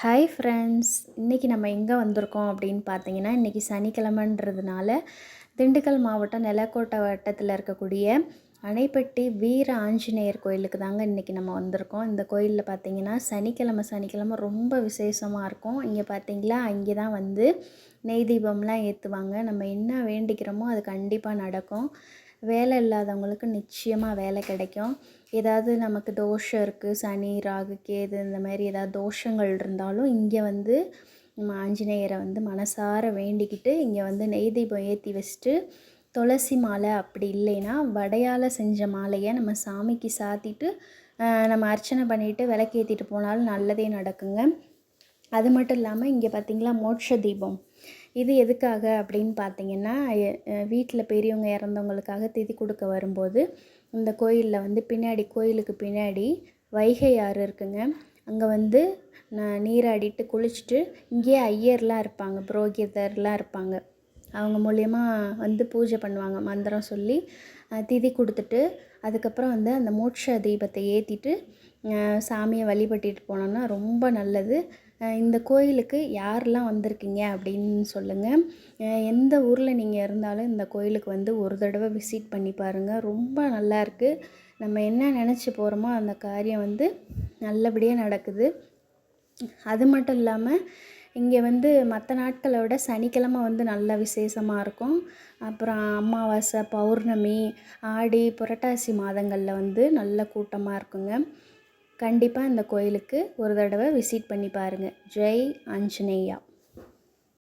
Hi friends, இன்றைக்கி நம்ம எங்கே வந்திருக்கோம் அப்படின்னு பார்த்தீங்கன்னா, இன்றைக்கி சனிக்கிழமைன்றதுனால திண்டுக்கல் மாவட்டம் நெலக்கோட்டை வட்டத்தில் இருக்கக்கூடிய அணைப்பட்டி வீர ஆஞ்சநேயர் கோயிலுக்கு தாங்க இன்றைக்கி நம்ம வந்திருக்கோம். இந்த கோயிலில் பார்த்தீங்கன்னா சனிக்கிழமை ரொம்ப விசேஷமாக இருக்கும். இங்கே பார்த்தீங்களா, அங்கே தான் வந்து நெய் தீபம்லாம் ஏற்றுவாங்க. நம்ம என்ன வேண்டிக்கிறோமோ அது கண்டிப்பாக நடக்கும். வேலை இல்லாதவங்களுக்கு நிச்சயமாக வேலை கிடைக்கும். ஏதாவது நமக்கு தோஷம் இருக்குது, சனி ராகு கேது இந்த மாதிரி ஏதாவது தோஷங்கள் இருந்தாலும் இங்கே வந்து நம்ம ஆஞ்சநேயரை வந்து மனசார வேண்டிக்கிட்டு இங்கே வந்து நெய் தீபம் ஏற்றி வச்சுட்டு துளசி மாலை அப்படி இல்லைன்னா வடையால் செஞ்ச மாலையை நம்ம சாமிக்கு சாத்திட்டு நம்ம அர்ச்சனை பண்ணிவிட்டு விளக்கேற்றிட்டு போனாலும் நல்லதே நடக்குங்க. அது மட்டும் இல்லாமல் இங்கே பார்த்திங்களா மோட்ச தீபம், இது எதுக்காக அப்படின்னு பார்த்தீங்கன்னா, வீட்டில் பெரியவங்க இறந்தவங்களுக்காக திதி கொடுக்க வரும்போது இந்த கோயிலில் வந்து கோயிலுக்கு பின்னாடி வைகை ஆறு இருக்குங்க. அங்கே வந்து நீராடிட்டு குளிச்சுட்டு இங்கேயே ஐயர்லாம் இருப்பாங்க, புரோகிதர்லாம் இருப்பாங்க. அவங்க மூலயமா வந்து பூஜை பண்ணுவாங்க, மந்திரம் சொல்லி திதி கொடுத்துட்டு அதுக்கப்புறம் வந்து அந்த மோட்ச தீபத்தை ஏற்றிட்டு சாமியை வழிபட்டுட்டு போனோம்னா ரொம்ப நல்லது. இந்த கோயிலுக்கு யாரெல்லாம் வந்திருக்கீங்க அப்படின்னு சொல்லுங்கள். எந்த ஊரில் நீங்கள் இருந்தாலும் இந்த கோயிலுக்கு வந்து ஒரு தடவை விசிட் பண்ணி பாருங்கள். ரொம்ப நல்லாயிருக்கு. நம்ம என்ன நினச்சி போகிறோமோ அந்த காரியம் வந்து நல்லபடியாக நடக்குது. அது மட்டும் இல்லாமல் இங்கே வந்து மற்ற நாட்களை விட சனிக்கிழமை வந்து நல்ல விசேஷமாக இருக்கும். அப்புறம் அமாவாசை, பௌர்ணமி, ஆடி, புரட்டாசி மாதங்களில் வந்து நல்ல கூட்டமாக இருக்குங்க. கண்டிப்பாக இந்த கோயிலுக்கு ஒரு தடவை விசிட் பண்ணி பாருங்கள். ஜெய் ஆஞ்சநேயா.